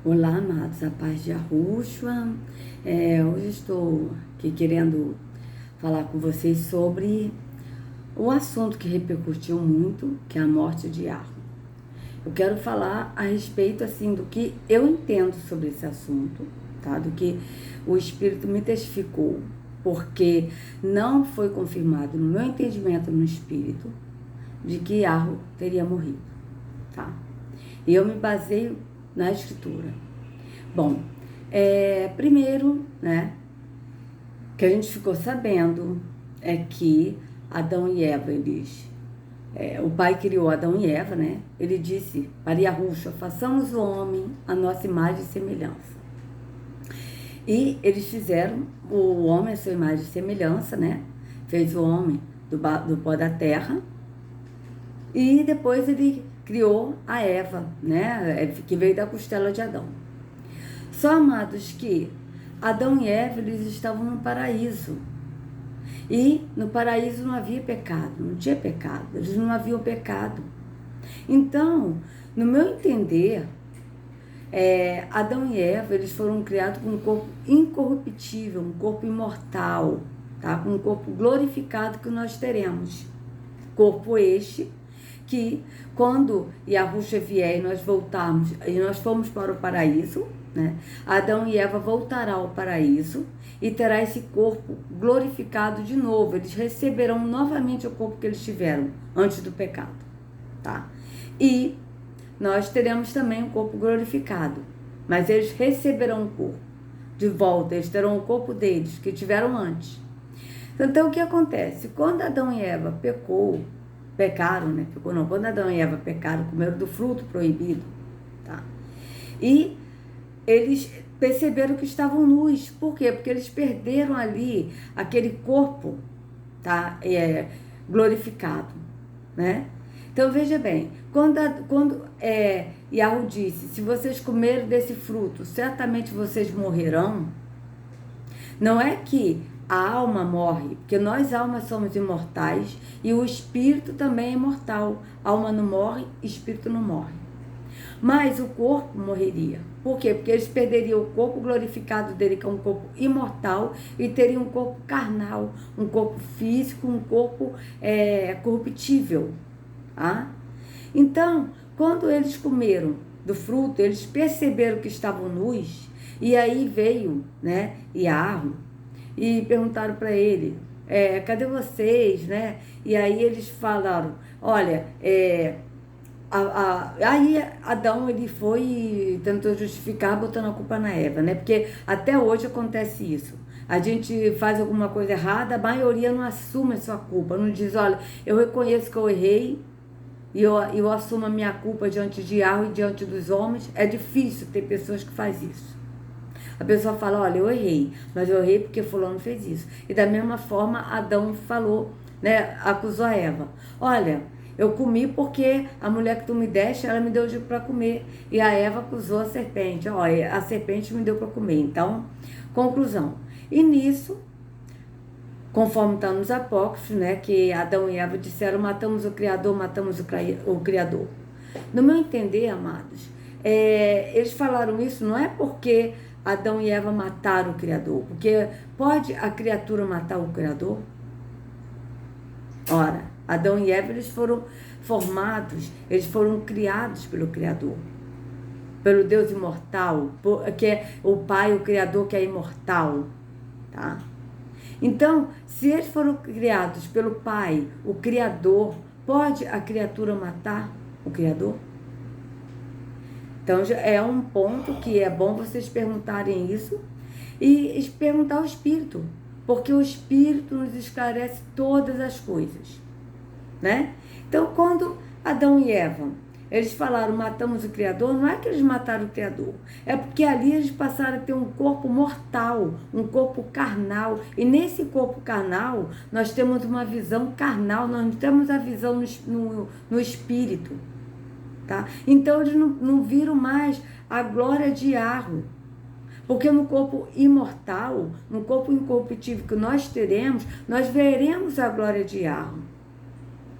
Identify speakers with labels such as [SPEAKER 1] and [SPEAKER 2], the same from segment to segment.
[SPEAKER 1] Olá, amados, a paz de Yahushua. Hoje estou aqui querendo falar com vocês sobre o assunto que repercutiu muito, que é a morte de Yahweh. Eu quero falar a respeito, assim, do que eu entendo sobre esse assunto, tá? Do que o Espírito me testificou, porque não foi confirmado no meu entendimento no Espírito de que Yahweh teria morrido, tá? E eu me baseio na Escritura. Bom, primeiro, né, que a gente ficou sabendo é que Adão e Eva, o pai criou Adão e Eva, né? Ele disse para Yahushua, façamos o homem a nossa imagem e semelhança. E eles fizeram o homem a sua imagem e semelhança, né? Fez o homem do pó da terra. E depois ele criou a Eva, né? Que veio da costela de Adão. Só, amados, que Adão e Eva, eles estavam no paraíso. E no paraíso não havia pecado, não tinha pecado, eles não haviam pecado. Então, no meu entender, Adão e Eva, eles foram criados com um corpo incorruptível, um corpo imortal, tá? Com um corpo glorificado que nós teremos. Corpo este que, quando Yahushua vier e nós voltarmos, e nós fomos para o paraíso, né? Adão e Eva voltarão ao paraíso e terá esse corpo glorificado de novo. Eles receberão novamente o corpo que eles tiveram antes do pecado, tá? E nós teremos também um corpo glorificado, mas eles receberão o corpo de volta, eles terão o corpo deles que tiveram antes. Então, o que acontece? Quando Adão e Eva pecaram, né? Quando Adão e Eva pecaram, comeram do fruto proibido, tá? E eles perceberam que estavam nus. Por quê? Porque eles perderam ali aquele corpo, tá? Glorificado, né? Então, veja bem, quando Yahweh disse, se vocês comerem desse fruto, certamente vocês morrerão, não é que a alma morre, porque nós almas somos imortais e o espírito também é imortal. A alma não morre, espírito não morre. Mas o corpo morreria. Por quê? Porque eles perderiam o corpo glorificado dele, que é um corpo imortal, e teriam um corpo carnal, um corpo físico, um corpo corruptível. Tá? Então, quando eles comeram do fruto, eles perceberam que estavam nus, e aí veio, né, Yahweh, e perguntaram para ele, cadê vocês, né? E aí eles falaram, olha, aí Adão, ele foi e tentou justificar botando a culpa na Eva, né? Porque até hoje acontece isso. A gente faz alguma coisa errada, a maioria não assume a sua culpa, não diz, olha, eu reconheço que eu errei e eu assumo a minha culpa diante de Yahweh e diante dos homens. É difícil ter pessoas que fazem isso. A pessoa fala, olha, eu errei, mas eu errei porque fulano fez isso. E da mesma forma, Adão falou, né, acusou a Eva. Olha, eu comi porque a mulher que tu me deste, ela me deu para comer. E a Eva acusou a serpente. Olha, a serpente me deu para comer. Então, conclusão. E nisso, conforme está nos apócrifos, né, que Adão e Eva disseram, matamos o Criador, matamos o Criador. No meu entender, amados, eles falaram isso não é porque Adão e Eva mataram o Criador, porque pode a criatura matar o Criador? Ora, Adão e Eva, eles foram formados, eles foram criados pelo Criador, pelo Deus imortal, que é o Pai, o Criador, que é imortal, tá? Então, se eles foram criados pelo Pai, o Criador, pode a criatura matar o Criador? Então, é um ponto que é bom vocês perguntarem isso e perguntar ao Espírito, porque o Espírito nos esclarece todas as coisas, né? Então, quando Adão e Eva, eles falaram, matamos o Criador, não é que eles mataram o Criador, é porque ali eles passaram a ter um corpo mortal, um corpo carnal, e nesse corpo carnal, nós temos uma visão carnal, nós não temos a visão no Espírito. Tá? Então eles não viram mais a glória de Yahweh, porque no corpo imortal, no corpo incorruptível que nós teremos, nós veremos a glória de Yahweh.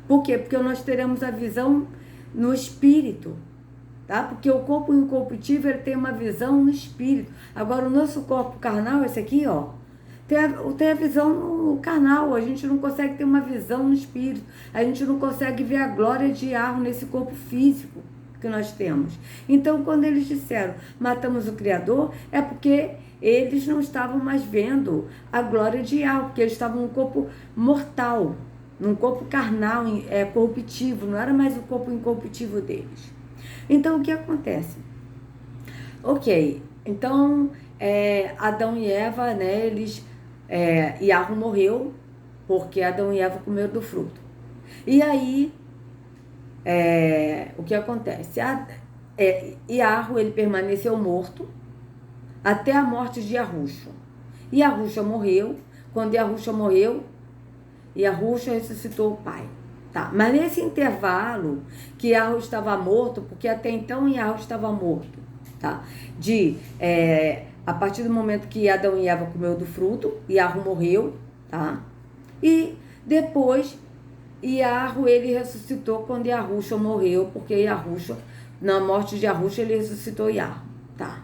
[SPEAKER 1] Por quê? Porque nós teremos a visão no Espírito, tá? Porque o corpo incorruptível ele tem uma visão no espírito. Agora, o nosso corpo carnal, esse aqui, ó, tem a visão no carnal. A gente não consegue ter uma visão no espírito. A gente não consegue ver a glória de Yahweh nesse corpo físico que nós temos. Então, quando eles disseram, matamos o Criador, é porque eles não estavam mais vendo a glória de Yahweh, porque eles estavam num corpo mortal, num corpo carnal, corruptível, não era mais o corpo incorruptível deles. Então, o que acontece? Ok, então, Adão e Eva, né, Yahweh morreu, porque Adão e Eva comeram do fruto. E aí, o que acontece? Yahweh, ele permaneceu morto até a morte de Yahushua. Yahushua morreu. Quando Yahushua morreu, Yahushua ressuscitou o Pai. Tá. Mas nesse intervalo que Yahweh estava morto, porque até então Yahweh estava morto, tá? A partir do momento que Adão e Eva comeu do fruto, Yahweh morreu, tá? E depois Yahweh, ele ressuscitou quando Yahushua morreu, porque Yahushua, na morte de Yahushua, ele ressuscitou Yahweh, tá?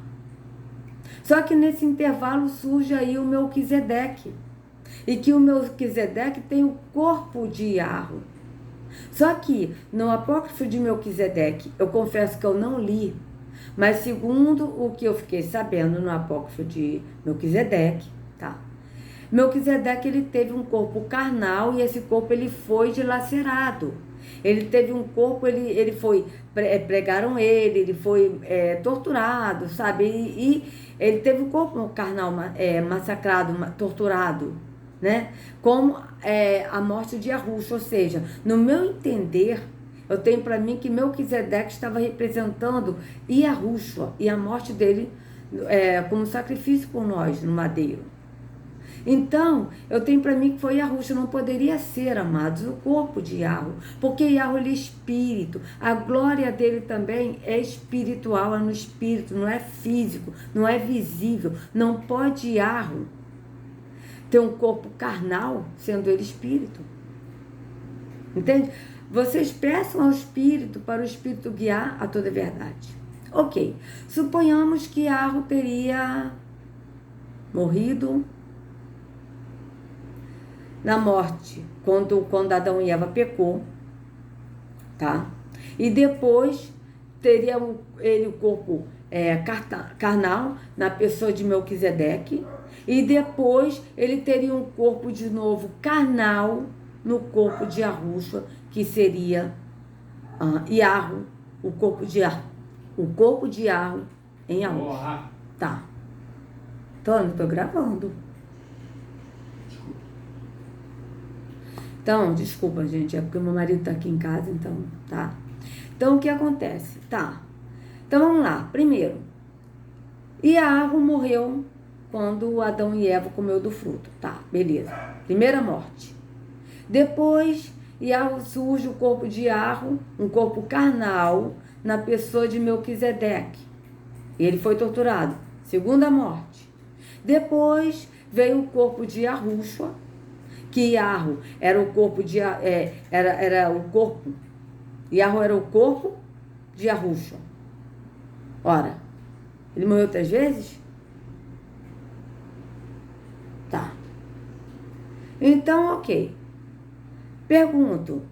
[SPEAKER 1] Só que nesse intervalo surge aí o Melquisedeque. E que o Melquisedeque tem o corpo de Yahweh. Só que no apócrifo de Melquisedeque, eu confesso que eu não li, mas segundo o que eu fiquei sabendo no apócrifo de Melquisedeque, tá? Melquisedeque, ele teve um corpo carnal e esse corpo ele foi dilacerado. Ele teve um corpo, ele foi, pregaram ele foi torturado, sabe? E ele teve um corpo carnal massacrado, torturado, né? Como a morte de Yahushua. Ou seja, no meu entender, eu tenho para mim que Melquisedeque estava representando Yahushua e a morte dele como sacrifício por nós no madeiro. Então, eu tenho para mim que foi Yahushua, não poderia ser, amados, o corpo de Yahweh, porque Yahweh ele é espírito, a glória dele também é espiritual, é no espírito, não é físico, não é visível, não pode Yahweh ter um corpo carnal, sendo ele espírito. Entende? Vocês peçam ao espírito, para o espírito guiar a toda a verdade. Ok, suponhamos que Yahweh teria morrido na morte, quando Adão e Eva pecou, tá? E depois teria ele o corpo carnal na pessoa de Melquisedeque, e depois ele teria um corpo de novo carnal no corpo de Yahushua, que seria Yahweh, o corpo de Yahweh em Yahushua. Tá. Então, tô gravando. Então, desculpa, gente, é porque meu marido tá aqui em casa, então, tá? Então, o que acontece? Tá. Então, vamos lá. Primeiro, Yahweh morreu quando Adão e Eva comeu do fruto. Tá, beleza. Primeira morte. Depois, Yahweh surge o corpo de Yahweh, um corpo carnal, na pessoa de Melquisedeque. E ele foi torturado. Segunda morte. Depois, veio o corpo de Yahushua, que Yahweh era o corpo de era o corpo. Yahweh era o corpo de Yahushua. Ora, ele morreu 3 vezes? Tá. Então, ok. Pergunto,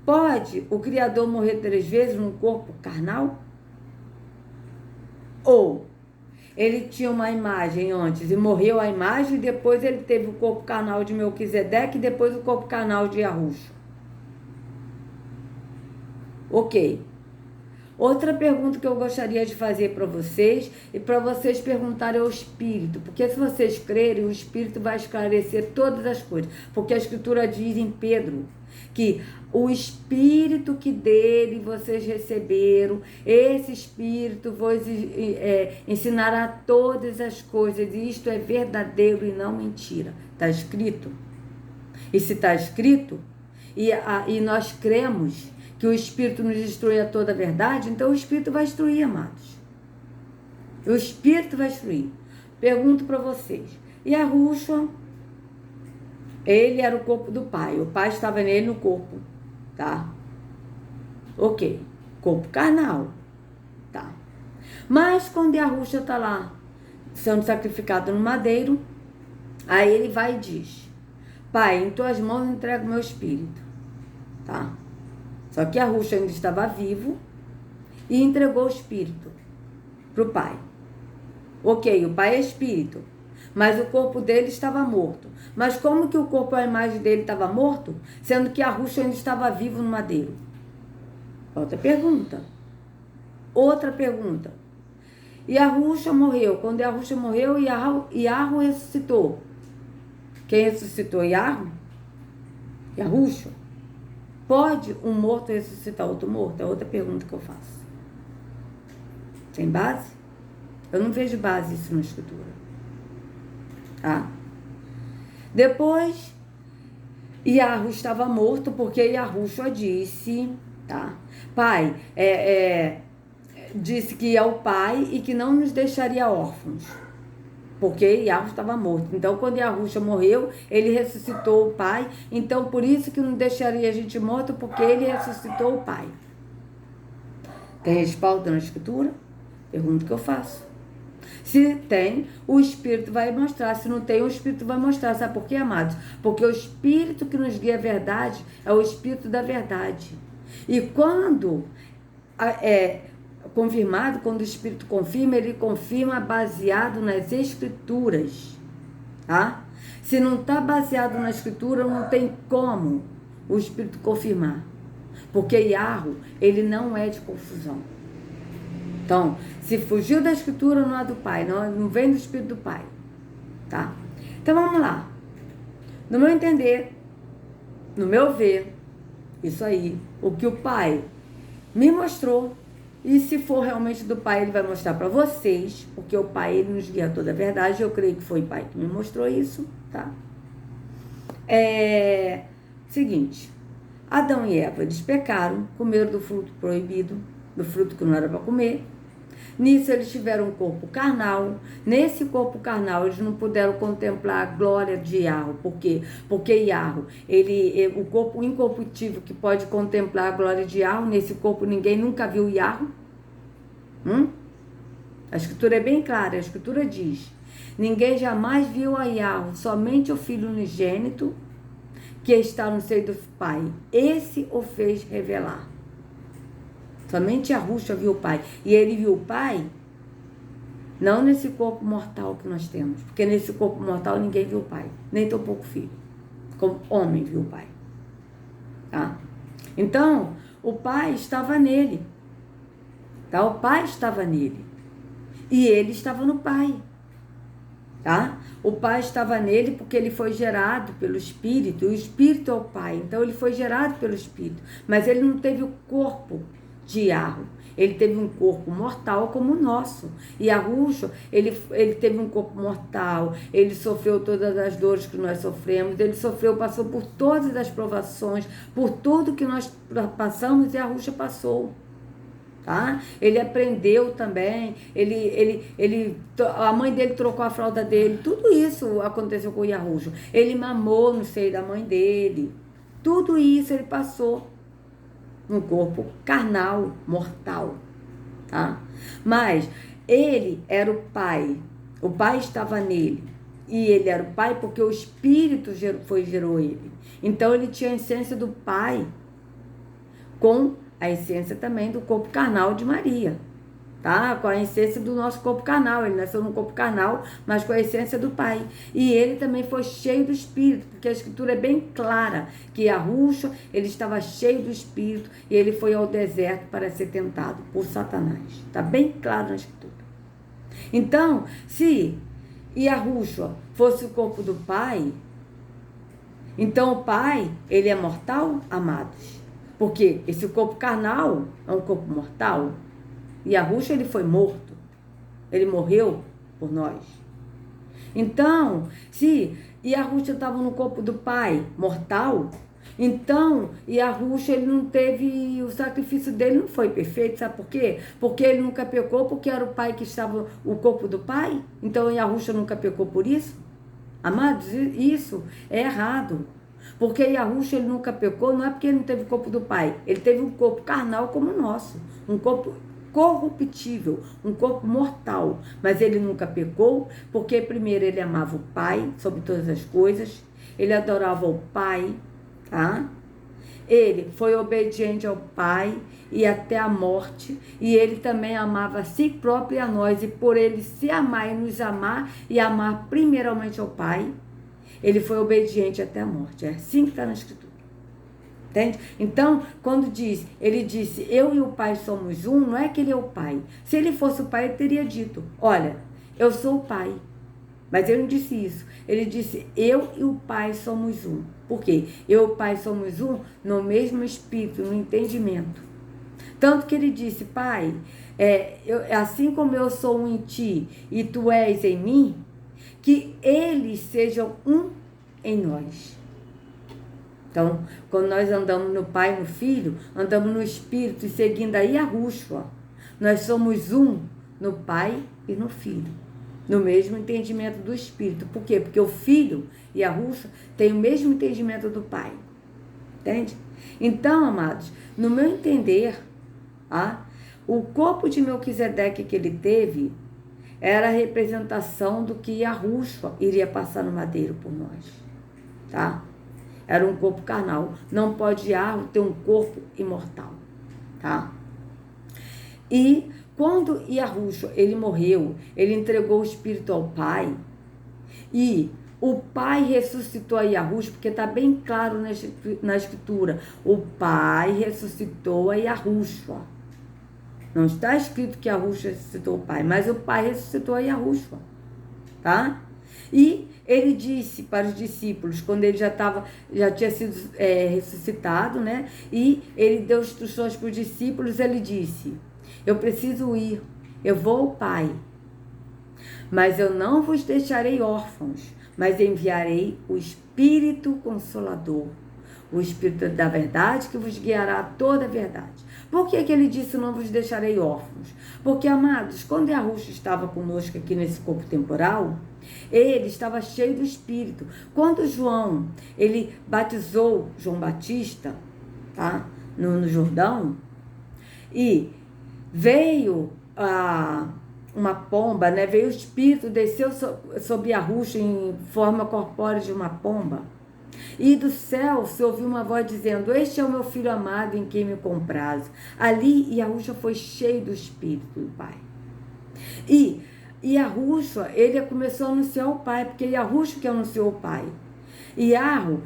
[SPEAKER 1] pode o Criador morrer 3 vezes num corpo carnal? Ou ele tinha uma imagem antes e morreu a imagem, e depois ele teve o corpo carnal de Melquisedeque e depois o corpo carnal de Yahushua. Ok. Outra pergunta que eu gostaria de fazer para vocês e para vocês perguntarem ao Espírito, porque se vocês crerem, o Espírito vai esclarecer todas as coisas, porque a Escritura diz em Pedro que o Espírito que dele vocês receberam, esse Espírito vos ensinará todas as coisas, e isto é verdadeiro e não mentira. Está escrito? E se está escrito, e nós cremos que o Espírito nos instrui a toda a verdade, então o Espírito vai instruir, amados. O Espírito vai instruir. Pergunto para vocês, Yahushua, ele era o corpo do Pai, o Pai estava nele no corpo, tá? Ok, corpo carnal. Mas quando Yahusha está lá, sendo sacrificado no madeiro, aí ele vai e diz: Pai, em tuas mãos eu entrego meu espírito. Tá? Só que Yahusha ainda estava vivo e entregou o espírito para o pai. Ok, o pai é espírito, mas o corpo dele estava morto. Mas como que o corpo, a imagem dele estava morto, sendo que Yahusha ainda estava vivo no madeiro? Outra pergunta. Yahusha morreu. Quando Yahusha morreu, Yahu ressuscitou. Quem ressuscitou Yahusha? Pode um morto ressuscitar outro morto? É outra pergunta que eu faço. Tem base? Eu não vejo base isso na escritura. Tá? Depois, Yahu estava morto porque Yahusha disse, tá? Pai, disse que é o pai e que não nos deixaria órfãos. Porque Yahu estava morto. Então, quando Yahusha morreu, ele ressuscitou o pai. Então, por isso que não deixaria a gente morto, porque ele ressuscitou o pai. Tem respaldo na escritura? Pergunta que eu faço. Se tem, o Espírito vai mostrar. Se não tem, o Espírito vai mostrar. Sabe por quê, amados? Porque o Espírito que nos guia a verdade é o Espírito da verdade. E quando confirmado, quando o Espírito confirma, ele confirma baseado nas Escrituras. Tá? Se não está baseado na Escritura, não tem como o Espírito confirmar. Porque Yahu, ele não é de confusão. Então, se fugiu da Escritura, não é do Pai, não vem do Espírito do Pai. Tá? Então, vamos lá. No meu entender, no meu ver, isso aí, o que o Pai me mostrou, e se for realmente do Pai, ele vai mostrar para vocês, porque o Pai, ele nos guia toda a verdade, eu creio que foi o Pai que me mostrou isso, tá? Seguinte, Adão e Eva, eles pecaram, comeram do fruto proibido, do fruto que não era para comer. Nisso eles tiveram um corpo carnal. Nesse corpo carnal eles não puderam contemplar a glória de Yahu. Por quê? Porque Yahu, o corpo incorruptível que pode contemplar a glória de Yahu, nesse corpo ninguém nunca viu Yahu. A escritura é bem clara, a escritura diz: ninguém jamais viu a Yahu, somente o Filho unigênito que está no seio do Pai. Esse o fez revelar. Somente Yahusha viu o Pai. E ele viu o Pai não nesse corpo mortal que nós temos. Porque nesse corpo mortal ninguém viu o Pai. Nem tão pouco filho. Como homem viu o Pai. Tá? Então, o Pai estava nele. Tá? O Pai estava nele. E ele estava no Pai. Tá? O Pai estava nele porque ele foi gerado pelo Espírito. E o Espírito é o Pai. Então, ele foi gerado pelo Espírito. Mas ele não teve o corpo de Yahu. Ele teve um corpo mortal como o nosso. E Yahusha, ele teve um corpo mortal, ele sofreu todas as dores que nós sofremos, ele passou por todas as provações, por tudo que nós passamos, e Yahusha passou. Tá? Ele aprendeu também, a mãe dele trocou a fralda dele, tudo isso aconteceu com Yahusha. Ele mamou no seio da mãe dele, tudo isso ele passou. Um corpo carnal, mortal, tá? Mas ele era o Pai estava nele, e ele era o Pai porque o Espírito gerou ele. Então ele tinha a essência do Pai, com a essência também do corpo carnal de Maria, tá? Com a essência do nosso corpo carnal. Ele nasceu no corpo carnal, mas com a essência do Pai. E ele também foi cheio do Espírito, porque a escritura é bem clara que Yahusha, ele estava cheio do Espírito e ele foi ao deserto para ser tentado por Satanás. Está bem claro na escritura. Então, se Yahusha fosse o corpo do Pai, então o Pai, ele é mortal, amados? Porque esse corpo carnal é um corpo mortal. E Yahusha, ele foi morto. Ele morreu por nós. Então, se Yahusha estava no corpo do Pai mortal, então Yahusha, ele não teve, o sacrifício dele não foi perfeito. Sabe por quê? Porque ele nunca pecou, porque era o Pai que estava, o corpo do Pai. Então Yahusha nunca pecou por isso. Amados, isso é errado. Porque Yahusha, ele nunca pecou, não é porque ele não teve o corpo do Pai. Ele teve um corpo carnal como o nosso. Um corpo incorruptível, um corpo mortal. Mas ele nunca pecou, porque primeiro ele amava o Pai sobre todas as coisas, ele adorava o Pai, tá? Ele foi obediente ao Pai e até a morte, e ele também amava a si próprio e a nós, e por ele se amar e nos amar, e amar primeiramente ao Pai, ele foi obediente até a morte. É assim que está na Escritura. Entende? Então, quando ele disse, eu e o Pai somos um, não é que ele é o Pai. Se ele fosse o Pai, ele teria dito, olha, eu sou o Pai. Mas ele não disse isso. Ele disse, eu e o Pai somos um. Por quê? Eu e o Pai somos um no mesmo espírito, no entendimento. Tanto que ele disse, Pai, assim como eu sou um em ti e tu és em mim, que eles sejam um em nós. Então, quando nós andamos no Pai e no Filho, andamos no Espírito e seguindo aí a Yahushua, nós somos um no Pai e no Filho, no mesmo entendimento do Espírito. Por quê? Porque o Filho e a Yahushua têm o mesmo entendimento do Pai. Entende? Então, amados, no meu entender, o corpo de Melquisedeque que ele teve era a representação do que Yahushua iria passar no madeiro por nós. Tá? Era um corpo carnal. Não pode Yahweh ter um corpo imortal. Tá? E quando Yahushua, ele morreu, ele entregou o Espírito ao Pai, e o Pai ressuscitou a Yahushua, porque está bem claro na Escritura, o Pai ressuscitou a Yahushua. Não está escrito que Yahushua ressuscitou o Pai, mas o Pai ressuscitou a Yahushua. Tá? E ele disse para os discípulos, quando ele já tinha sido ressuscitado, né? E ele deu instruções para os discípulos, ele disse, eu preciso ir, eu vou ao Pai, mas eu não vos deixarei órfãos, mas enviarei o Espírito Consolador, o Espírito da verdade que vos guiará a toda a verdade. Por que ele disse, não vos deixarei órfãos? Porque, amados, quando Yahushua estava conosco aqui nesse corpo temporal, ele estava cheio do Espírito. Quando João, ele batizou João Batista, tá? no Jordão, e veio uma pomba, né? Veio o Espírito, desceu sobre Yahushua em forma corpórea de uma pomba. E do céu se ouviu uma voz dizendo, este é o meu filho amado em quem me comprazo. Ali Yahushua foi cheio do Espírito do Pai. E Yahushua, ele começou a anunciar o Pai, porque Yahushua que anunciou o Pai. Yahu,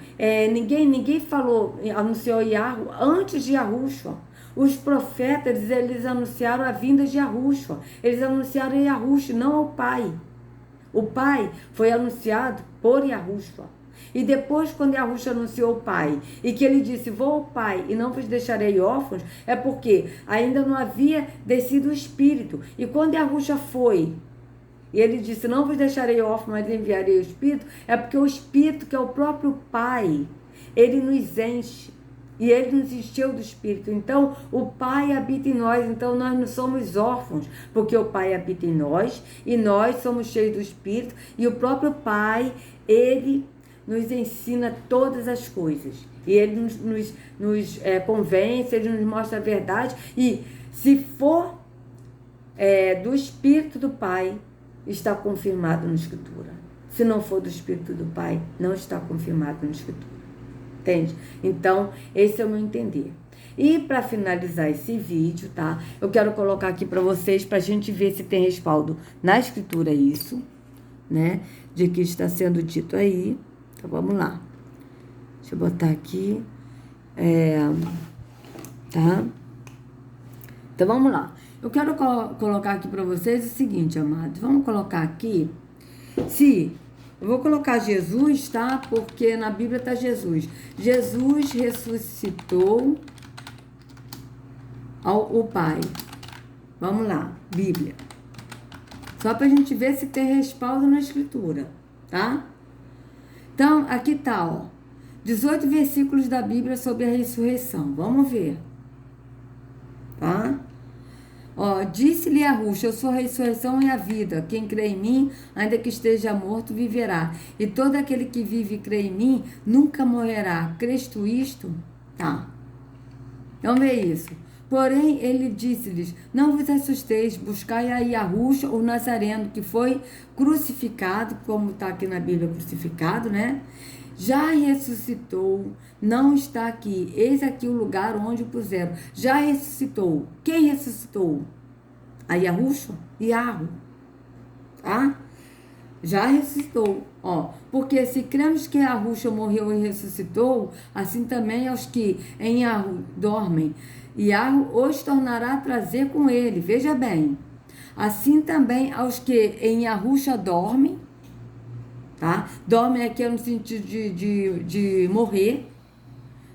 [SPEAKER 1] ninguém falou, anunciou Yahu antes de Yahushua. Os profetas, eles anunciaram a vinda de Yahushua. Eles anunciaram Yahushua, não ao Pai. O Pai foi anunciado por Yahushua. E depois, quando Yahushua anunciou o Pai, e que ele disse, vou ao Pai e não vos deixarei órfãos, é porque ainda não havia descido o Espírito. E quando Yahushua foi, e ele disse, não vos deixarei órfãos, mas enviarei o Espírito, é porque o Espírito, que é o próprio Pai, ele nos enche. E ele nos encheu do Espírito. Então, o Pai habita em nós. Então, nós não somos órfãos, porque o Pai habita em nós, e nós somos cheios do Espírito, e o próprio Pai, ele nos ensina todas as coisas. E ele nos convence, ele nos mostra a verdade. E se for do Espírito do Pai, está confirmado na Escritura. Se não for do Espírito do Pai, não está confirmado na Escritura. Entende? Então, esse é o meu entender. E para finalizar esse vídeo, tá? Eu quero colocar aqui para vocês, para a gente ver se tem respaldo na Escritura isso, né? De que está sendo dito aí. Então, vamos lá. Deixa eu botar aqui. Tá? Então, vamos lá. Eu quero colocar aqui para vocês o seguinte, amados. Vamos colocar aqui. Eu vou colocar Jesus, tá? Porque na Bíblia está Jesus. Jesus ressuscitou o Pai. Vamos lá, Bíblia. Só para a gente ver se tem respaldo na Escritura, tá? Então, aqui tá, ó. 18 versículos da Bíblia sobre a ressurreição. Vamos ver. Tá? Ó, disse-lhe Yahushua, eu sou a ressurreição e a vida. Quem crê em mim, ainda que esteja morto, viverá. E todo aquele que vive e crê em mim, nunca morrerá. Crês tu isto? Tá. Então, vê isso. Porém, ele disse-lhes: não vos assusteis, buscai a Yahushua, o Nazareno, que foi crucificado, como está aqui na Bíblia, crucificado, né? Já ressuscitou, não está aqui. Eis aqui o lugar onde o puseram. Já ressuscitou. Quem ressuscitou? A Yahushua? Yahu. Tá? Já ressuscitou. Ó, porque se cremos que Yahushua morreu e ressuscitou, assim também aos que em Yahu dormem. Yahu os tornará a trazer com ele. Veja bem. Assim também aos que em Yahushua dormem, tá? Dorme aqui é no sentido de morrer,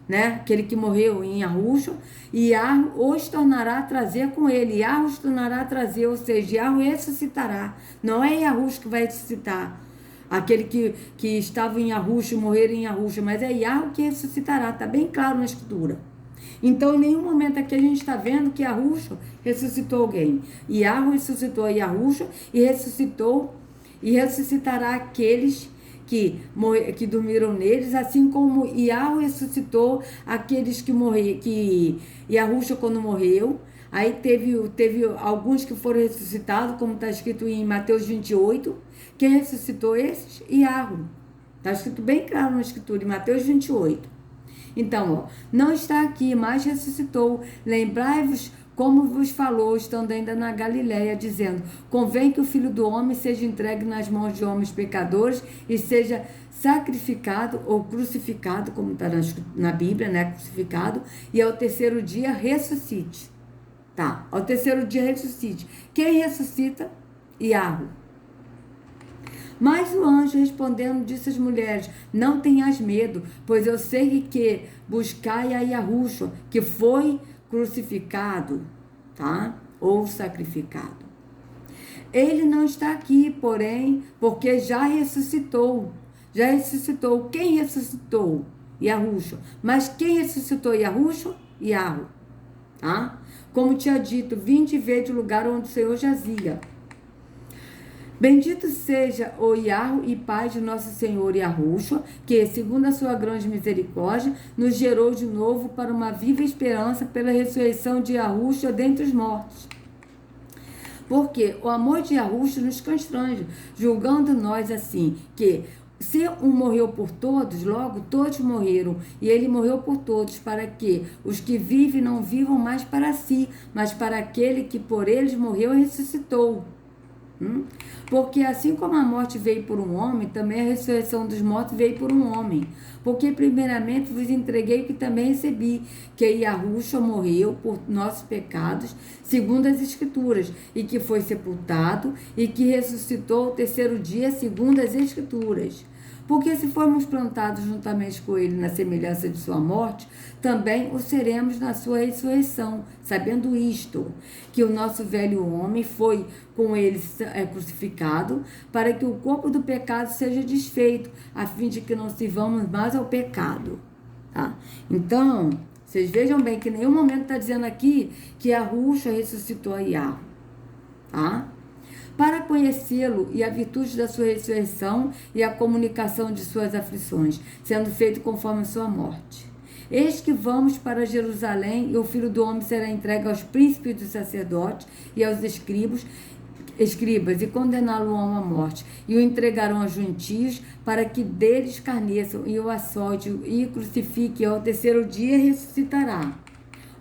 [SPEAKER 1] né? Aquele que morreu em Yahushua, e Yahu os tornará a trazer com ele. Yahu os tornará a trazer, ou seja, Yahu ressuscitará. Não é Yahushua que vai ressuscitar. Aquele que estava em Yahushua, morrer em Yahushua, mas é Yahu que ressuscitará. Está bem claro na escritura. Então, em nenhum momento aqui a gente está vendo que Yahushua ressuscitou alguém. Yahu ressuscitou a Yahushua e ressuscitará aqueles que dormiram neles, assim como Yahu ressuscitou aqueles que morreram, que Yahushua quando morreu. Aí teve alguns que foram ressuscitados, como está escrito em Mateus 28. Quem ressuscitou esses? Yahu. Está escrito bem claro na escritura, em Mateus 28. Então, ó, não está aqui, mas ressuscitou. Lembrai-vos como vos falou, estando ainda na Galiléia, dizendo: convém que o Filho do Homem seja entregue nas mãos de homens pecadores e seja sacrificado ou crucificado, como está na Bíblia, né? Crucificado, e ao terceiro dia ressuscite. Tá, ao terceiro dia ressuscite. Quem ressuscita? Yahu. Mas o anjo respondendo disse às mulheres: não tenhas medo, pois eu sei que buscai a Yahushua, que foi crucificado, tá? Ou sacrificado. Ele não está aqui, porém, porque já ressuscitou. Já ressuscitou. Quem ressuscitou? Yahushua. Mas quem ressuscitou Yahushua? Yahu. Tá? Como tinha dito, vinde e vede o lugar onde o Senhor jazia. Bendito seja o Yahu e Pai de nosso Senhor Yahushua, que, segundo a sua grande misericórdia, nos gerou de novo para uma viva esperança pela ressurreição de Yahushua dentre os mortos. Porque o amor de Yahushua nos constrange, julgando nós assim, que se um morreu por todos, logo todos morreram, e ele morreu por todos, para que os que vivem não vivam mais para si, mas para aquele que por eles morreu e ressuscitou. Porque assim como a morte veio por um homem, também a ressurreição dos mortos veio por um homem. Porque primeiramente vos entreguei o que também recebi, que Yahushua morreu por nossos pecados, segundo as Escrituras, e que foi sepultado, e que ressuscitou ao terceiro dia, segundo as Escrituras. Porque se formos plantados juntamente com ele na semelhança de sua morte, também o seremos na sua ressurreição, sabendo isto, que o nosso velho homem foi com ele crucificado, para que o corpo do pecado seja desfeito, a fim de que não sirvamos mais ao pecado. Tá? Então, vocês vejam bem que em nenhum momento está dizendo aqui que Yahushua ressuscitou a Yahu. Tá? Para conhecê-lo e a virtude da sua ressurreição e a comunicação de suas aflições, sendo feito conforme a sua morte. Eis que vamos para Jerusalém, e o Filho do Homem será entregue aos príncipes dos sacerdotes e aos escribas, e condená-lo-ão à morte, e o entregarão aos gentios, para que deles escarneçam, e o açoite, e o crucifiquem, e ao terceiro dia ressuscitará.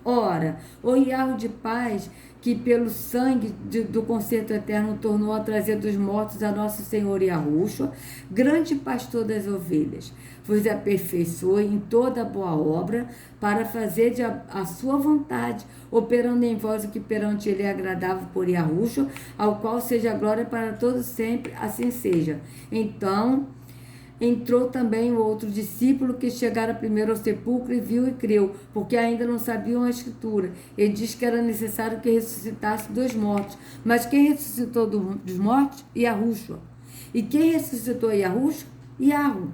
[SPEAKER 1] Ora, o Yahu de paz, que pelo sangue do concerto eterno tornou a trazer dos mortos a nosso Senhor Yahushua, grande pastor das ovelhas, vos aperfeiçoe em toda boa obra, para fazer a sua vontade, operando em vós o que perante ele é agradável por Yahushua, ao qual seja a glória para todos sempre, assim seja. Então entrou também o outro discípulo que chegara primeiro ao sepulcro e viu e creu, porque ainda não sabiam a escritura. Ele diz que era necessário que ressuscitasse dos mortos. Mas quem ressuscitou dos mortos? Yahushua. E quem ressuscitou Yahushua? Yahu.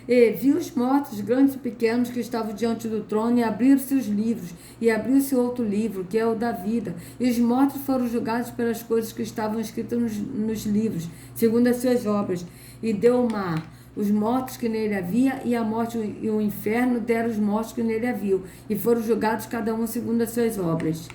[SPEAKER 1] E viu os mortos, grandes e pequenos, que estavam diante do trono, e abriram-se os livros, e abriu-se outro livro, que é o da vida. E os mortos foram julgados pelas coisas que estavam escritas nos livros, segundo as suas obras. E deu o mar os mortos que nele havia, e a morte e o inferno deram os mortos que nele haviam, e foram julgados cada um segundo as suas obras.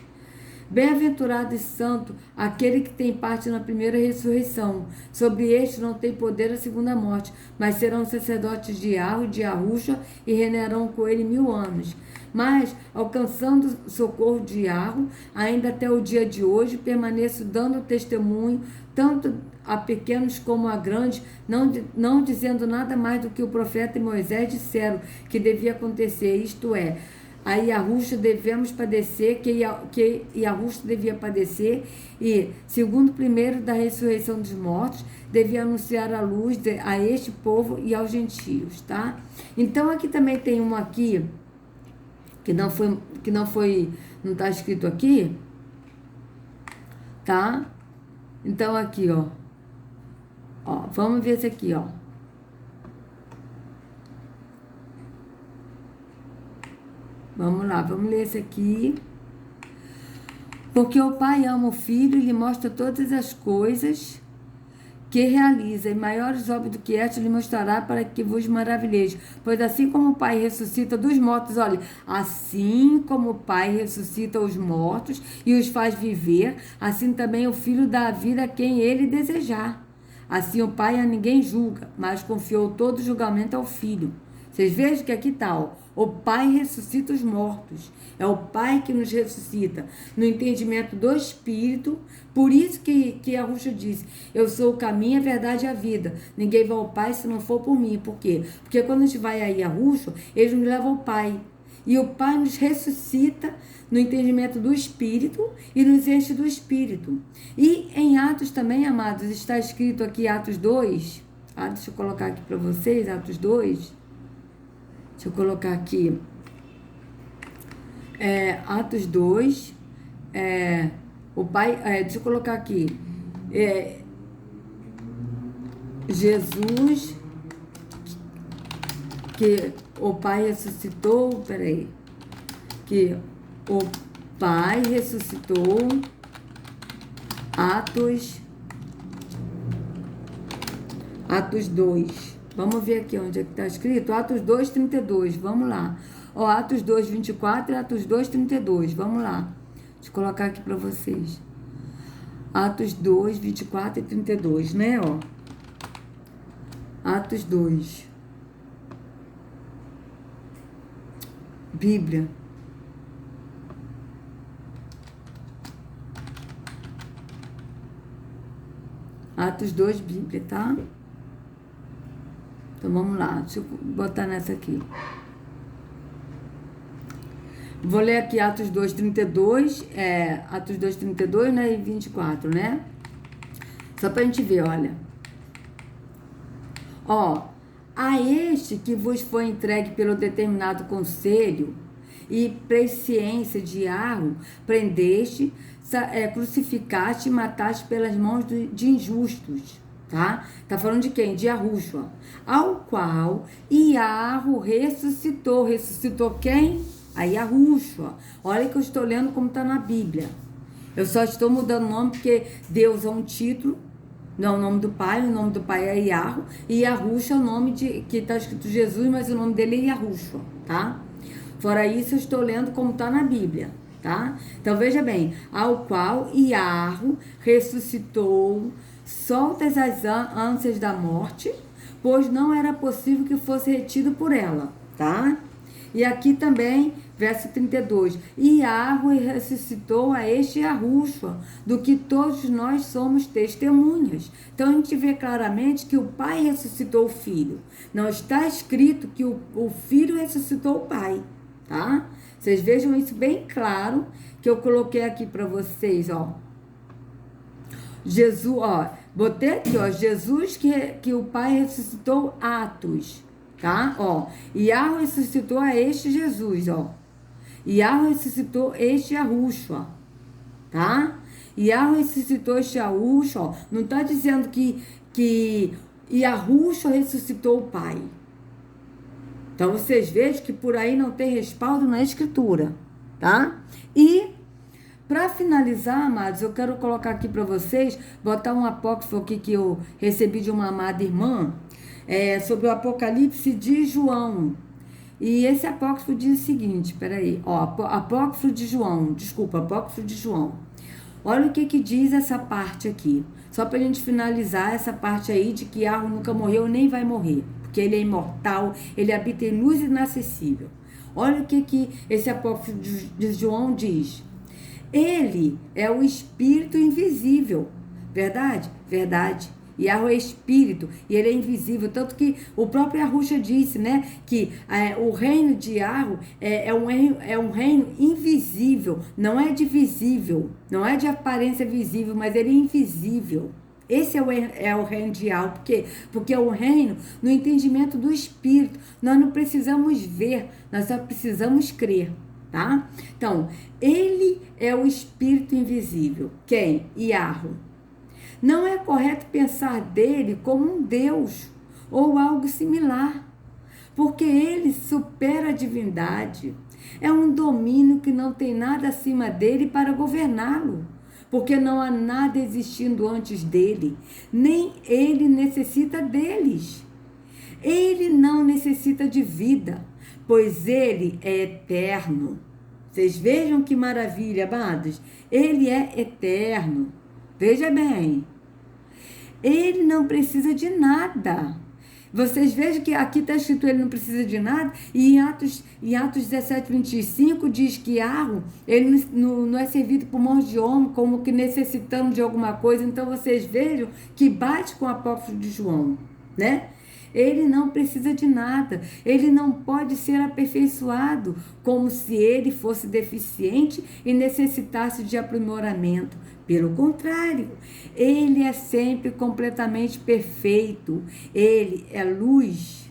[SPEAKER 1] Bem-aventurado e santo aquele que tem parte na primeira ressurreição. Sobre este não tem poder a segunda morte, mas serão sacerdotes de Arro e de Arruxa e reinarão com ele 1000 anos. Mas, alcançando o socorro de Arro, ainda até o dia de hoje, permaneço dando testemunho, tanto a pequenos como a grandes, não dizendo nada mais do que o profeta e Moisés disseram que devia acontecer, isto é, a Yahushua devemos padecer, que Yahushua devia padecer, e, segundo o primeiro da ressurreição dos mortos, devia anunciar a luz a este povo e aos gentios, tá? Então, aqui também tem uma aqui, não está escrito aqui, tá? Então, aqui, ó, vamos ver esse aqui, ó. Vamos lá, vamos ler esse aqui. Porque o Pai ama o Filho e lhe mostra todas as coisas que realiza, e maiores obras do que esta lhe mostrará, para que vos maravilheis. Pois assim como o Pai ressuscita dos mortos, olha, assim como o Pai ressuscita os mortos e os faz viver, assim também o Filho dá a vida a quem ele desejar. Assim o Pai a ninguém julga, mas confiou todo o julgamento ao Filho. Vocês vejam que aqui está, ó, o Pai ressuscita os mortos. É o Pai que nos ressuscita no entendimento do Espírito. Por isso que a Ruxa disse, eu sou o caminho, a verdade e a vida. Ninguém vai ao Pai se não for por mim. Por quê? Porque quando a gente vai aí a Ruxa, eles nos levam ao Pai. E o Pai nos ressuscita no entendimento do Espírito e nos enche do Espírito. E em Atos também, amados, está escrito aqui Atos 2. Deixa eu colocar aqui para vocês, Atos 2. Deixa eu colocar aqui. Atos 2. O Pai. Deixa eu colocar aqui. Jesus. Que o Pai ressuscitou. Peraí. Que o Pai ressuscitou. Atos 2. Vamos ver aqui onde é que está escrito. Atos 2, 32. Vamos lá. Atos 2, 24 e Atos 2, 32. Vamos lá. Deixa eu colocar aqui para vocês. Atos 2, 24 e 32, né? Atos 2. Bíblia. Atos 2, Bíblia, tá? Então, vamos lá. Deixa eu botar nessa aqui. Vou ler aqui Atos 2, 32. Atos 2, 32, né? E 24, né? Só pra gente ver, olha. A este que vos foi entregue pelo determinado conselho e presciência de Arro, prendeste, crucificaste e mataste pelas mãos de injustos. Tá falando de quem? De Yahushua. Ao qual Iarro ressuscitou. Ressuscitou quem? A Yahushua. Olha que eu estou lendo como está na Bíblia. Eu só estou mudando o nome porque Deus é um título, não é o nome do Pai. O nome do Pai é Iarro. E Yahushua é o nome que está escrito Jesus, mas o nome dele é Yahushua, tá? Fora isso, eu estou lendo como está na Bíblia, tá? Então, veja bem. Ao qual Iarro ressuscitou, soltas as ânsias da morte, pois não era possível que fosse retido por ela, tá? E aqui também, verso 32, Iarro ressuscitou a este Yahushua, do que todos nós somos testemunhas. Então, a gente vê claramente que o Pai ressuscitou o Filho. Não está escrito que o Filho ressuscitou o Pai, tá? Vocês vejam isso bem claro, que eu coloquei aqui para vocês, Jesus, botei aqui, Jesus que o Pai ressuscitou Atos, tá? Iarro ressuscitou a este Jesus, Iarro ressuscitou este Yahushua, tá? Iarro ressuscitou este Yahushua, não está dizendo que Yahushua ressuscitou o Pai. Então, vocês vejam que por aí não tem respaldo na Escritura, tá? E para finalizar, amados, eu quero colocar aqui para vocês, botar um apócrifo aqui que eu recebi de uma amada irmã, sobre o Apocalipse de João. E esse apócrifo diz o seguinte, peraí, apócrifo de João. Olha o que diz essa parte aqui. Só para a gente finalizar essa parte aí de que Yahweh nunca morreu nem vai morrer. Porque ele é imortal, ele habita em luz inacessível. Olha o que esse apócrifo de João diz. Ele é o Espírito invisível. Verdade? Verdade. Yahweh é espírito e ele é invisível, tanto que o próprio Yahusha disse, né, que o reino de Yahweh é um reino invisível, não é de visível, não é de aparência visível, mas ele é invisível. Esse é o reino de Yahweh, porque é o reino no entendimento do espírito. Nós não precisamos ver, nós só precisamos crer, tá? Então, ele é o espírito invisível. Quem? Yahweh. Não é correto pensar dele como um Deus ou algo similar, porque ele supera a divindade. É um domínio que não tem nada acima dele para governá-lo, porque não há nada existindo antes dele, nem ele necessita deles. Ele não necessita de vida, pois ele é eterno. Vocês vejam que maravilha, amados? Ele é eterno. Veja bem, ele não precisa de nada. Vocês vejam que aqui está escrito ele não precisa de nada, e em Atos 17, 25 diz que Yahweh, ele não é servido por mãos de homem, como que necessitamos de alguma coisa. Então vocês vejam que bate com o apócrifo de João, né? Ele não precisa de nada, ele não pode ser aperfeiçoado, como se ele fosse deficiente e necessitasse de aprimoramento. Pelo contrário, ele é sempre completamente perfeito, ele é luz.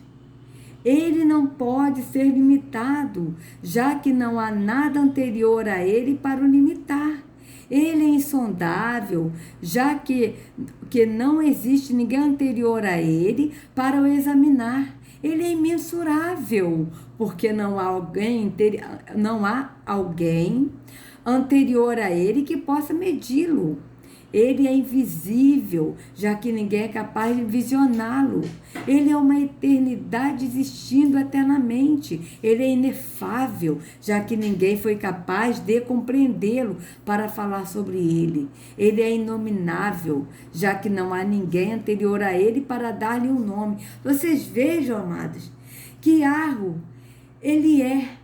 [SPEAKER 1] Ele não pode ser limitado, já que não há nada anterior a ele para o limitar. Ele é insondável, já que não existe ninguém anterior a ele para o examinar. Ele é imensurável, porque não há alguém anterior a ele que possa medi-lo. Ele é invisível, já que ninguém é capaz de visioná-lo. Ele é uma eternidade existindo eternamente. Ele é inefável, já que ninguém foi capaz de compreendê-lo para falar sobre ele. Ele é inominável, já que não há ninguém anterior a ele para dar-lhe um nome. Vocês vejam, amados, que Yahweh, ele é.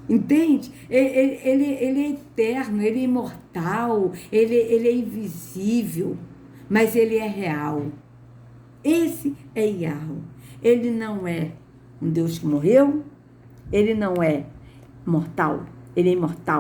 [SPEAKER 1] Entende? Ele é eterno, ele é imortal, ele é invisível, mas ele é real. Esse é Yahweh. Ele não é um Deus que morreu, ele não é mortal, ele é imortal.